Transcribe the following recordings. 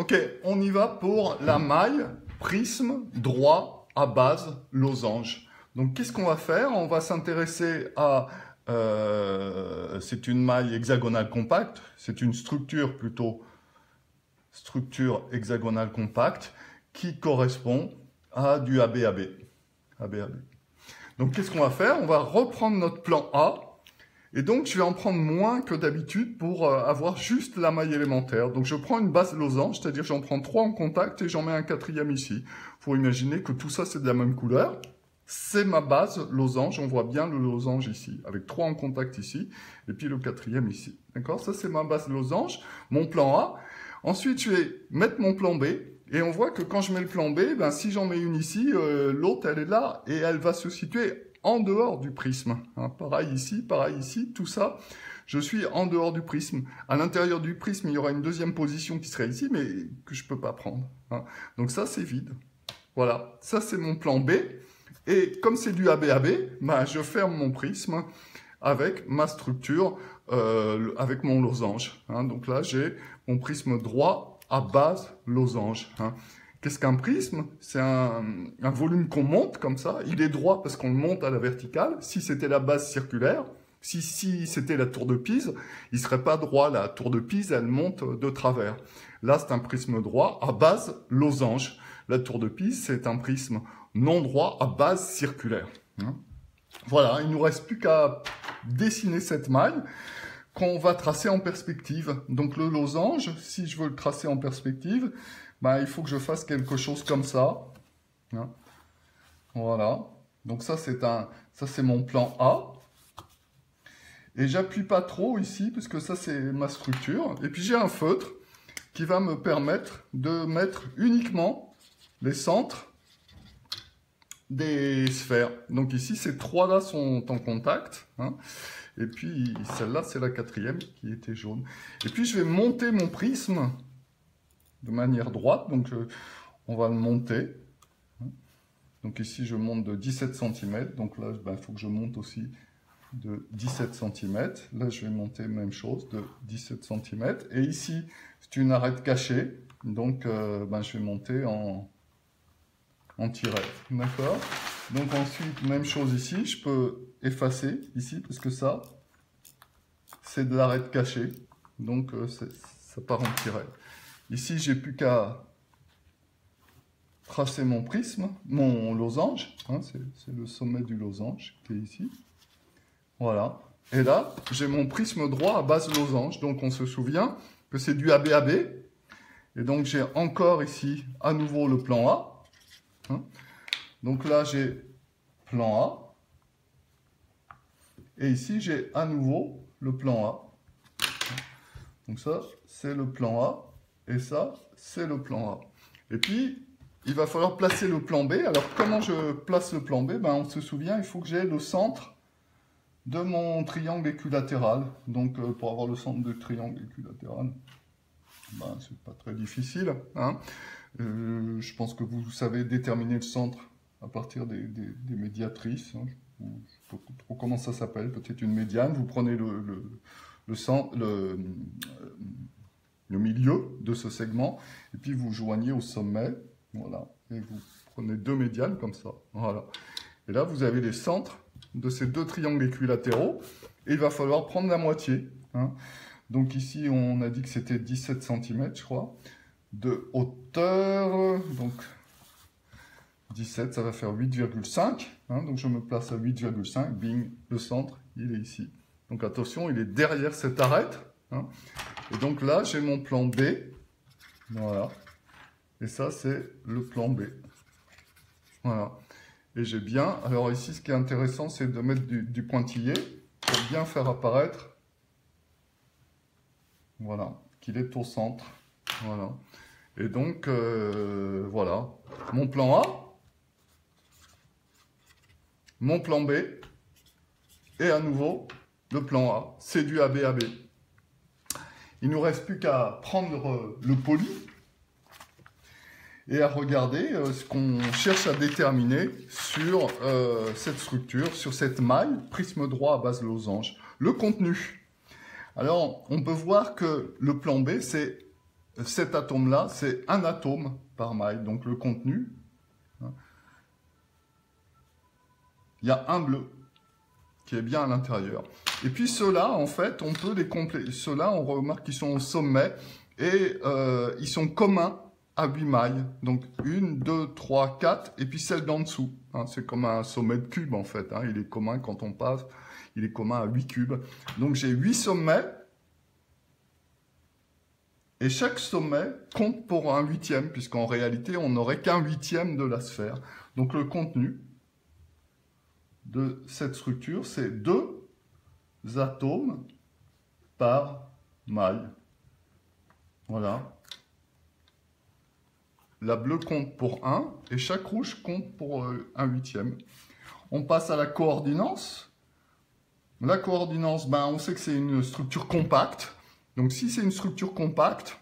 Ok, on y va pour la maille prisme droit à base losange. Donc qu'est-ce qu'on va faire? On va s'intéresser à... c'est une maille hexagonale compacte, c'est une structure plutôt structure hexagonale compacte qui correspond à du ABAB. Donc qu'est-ce qu'on va faire? On va reprendre notre plan A. Et donc, je vais en prendre moins que d'habitude pour avoir juste la maille élémentaire. Donc, je prends une base losange, c'est-à-dire j'en prends 3 en contact et j'en mets un 4e ici. Il faut imaginer que tout ça, c'est de la même couleur. C'est ma base losange, on voit bien le losange ici, avec 3 en contact ici, et puis le 4e ici. D'accord? Ça, c'est ma base losange, mon plan A. Ensuite, je vais mettre mon plan B. Et on voit que quand je mets le plan B, ben, si j'en mets une ici, l'autre, elle est là, et elle va se situer en dehors du prisme. Hein, pareil ici, tout ça, je suis en dehors du prisme. À l'intérieur du prisme, il y aura une deuxième position qui serait ici, mais que je ne peux pas prendre. Hein. Donc ça, c'est vide. Voilà, ça c'est mon plan B. Et comme c'est du ABAB, ben, je ferme mon prisme avec ma structure, avec mon losange. Hein. Donc là, j'ai mon prisme droit à base losange. Hein. Qu'est-ce qu'un prisme? C'est un volume qu'on monte comme ça. Il est droit parce qu'on le monte à la verticale. Si c'était la base circulaire, si c'était la tour de Pise, il ne serait pas droit. La tour de Pise, elle monte de travers. Là, c'est un prisme droit à base losange. La tour de Pise, c'est un prisme non droit à base circulaire. Voilà, il ne nous reste plus qu'à dessiner cette maille qu'on va tracer en perspective. Donc le losange, si je veux le tracer en perspective, ben, il faut que je fasse quelque chose comme ça. Hein. Voilà. Donc ça c'est mon plan A. Et j'appuie pas trop ici, parce que ça c'est ma structure. Et puis j'ai un feutre qui va me permettre de mettre uniquement les centres des sphères. Donc ici, ces 3-là sont en contact. Hein. Et puis celle-là, c'est la 4e qui était jaune. Et puis je vais monter mon prisme de manière droite, donc on va le monter. Donc ici, je monte de 17 cm, donc là, il faut que je monte aussi de 17 cm. Là, je vais monter même chose, de 17 cm. Et ici, c'est une arête cachée, donc je vais monter en tiret, d'accord? Donc ensuite, même chose ici, je peux effacer ici, parce que ça, c'est de l'arête cachée, donc ça part en tiret. Ici, j'ai plus qu'à tracer mon prisme, mon losange. Hein, c'est le sommet du losange qui est ici. Voilà. Et là, j'ai mon prisme droit à base losange. Donc, on se souvient que c'est du ABAB. Et donc, j'ai encore ici, à nouveau, le plan A. Hein. Donc là, j'ai plan A. Et ici, j'ai à nouveau le plan A. Donc ça, c'est le plan A. Et ça, c'est le plan A. Et puis, il va falloir placer le plan B. Alors, comment je place le plan B? Ben, on se souvient, il faut que j'ai le centre de mon triangle équilatéral. Donc, pour avoir le centre de triangle équilatéral, ben, c'est pas très difficile. Hein. Je pense que vous savez déterminer le centre à partir des médiatrices. Hein. Je ne sais pas trop comment ça s'appelle. Peut-être une médiane. Vous prenez le centre... le milieu de ce segment, et puis vous joignez au sommet, voilà, et vous prenez 2 médianes comme ça, voilà. Et là, vous avez les centres de ces 2 triangles équilatéraux, et il va falloir prendre la moitié. Hein. Donc ici, on a dit que c'était 17 cm, je crois, de hauteur, donc 17, ça va faire 8,5, hein, donc je me place à 8,5, bing, le centre, il est ici. Donc attention, il est derrière cette arête, hein. Et donc là, j'ai mon plan B. Voilà. Et ça, c'est le plan B. Voilà. Et j'ai bien... Alors ici, ce qui est intéressant, c'est de mettre du pointillé pour bien faire apparaître... Voilà. Qu'il est au centre. Voilà. Et donc, voilà. Mon plan A. Mon plan B. Et à nouveau, le plan A. C'est du ABAB. Il ne nous reste plus qu'à prendre le poli et à regarder ce qu'on cherche à déterminer sur cette structure, sur cette maille, prisme droit à base losange. Le contenu. Alors, on peut voir que le plan B, c'est cet atome-là, c'est un atome par maille. Donc le contenu, hein, il y a un bleu qui est bien à l'intérieur. Et puis ceux-là, en fait, on peut les compléter. Ceux-là, on remarque qu'ils sont au sommet et ils sont communs à 8 mailles. Donc 1, 2, 3, 4 et puis celle d'en dessous. Hein, c'est comme un sommet de cube en fait. Hein, il est commun quand on passe. Il est commun à 8 cubes. Donc j'ai 8 sommets. Et chaque sommet compte pour un huitième, puisqu'en réalité, on n'aurait qu'un huitième de la sphère. Donc le contenu de cette structure, c'est 2 atomes par maille. Voilà. La bleue compte pour 1 et chaque rouge compte pour un huitième. On passe à la coordinance. La coordinance, on sait que c'est une structure compacte. Donc si c'est une structure compacte,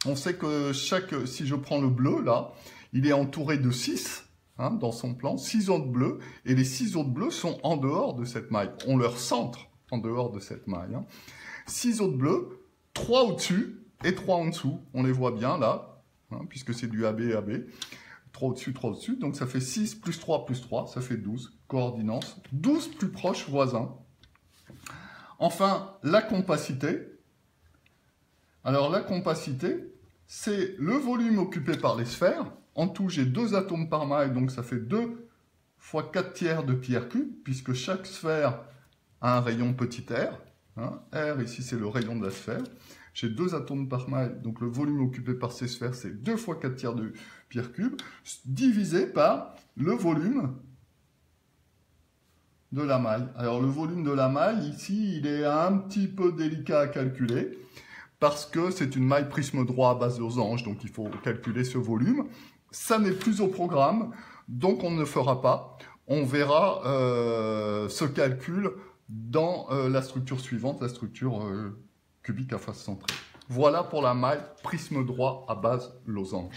on sait que si je prends le bleu là, il est entouré de 6 hein, dans son plan, 6 autres bleus, et les 6 autres bleus sont en dehors de cette maille. On leur centre en dehors de cette maille. Hein. 6 autres bleus, 3 au-dessus et 3 en dessous. On les voit bien là, hein, puisque c'est du AB, AB. 3 au-dessus, 3 au-dessus. Donc ça fait 6 plus 3 plus 3, ça fait 12. Coordinance. 12 plus proches voisins. Enfin, la compacité. Alors la compacité, c'est le volume occupé par les sphères. En tout, j'ai 2 atomes par maille, donc ça fait 2 fois 4 tiers de pi r cube, puisque chaque sphère a un rayon petit r. Hein. R, ici, c'est le rayon de la sphère. J'ai 2 atomes par maille, donc le volume occupé par ces sphères, c'est 2 fois 4 tiers de pi r cube, divisé par le volume de la maille. Alors le volume de la maille, ici, il est un petit peu délicat à calculer, parce que c'est une maille prisme droit à base de losange, donc il faut calculer ce volume. Ça n'est plus au programme, donc on ne le fera pas. On verra ce calcul dans la structure suivante, la structure cubique à face centrée. Voilà pour la maille prisme droit à base losange.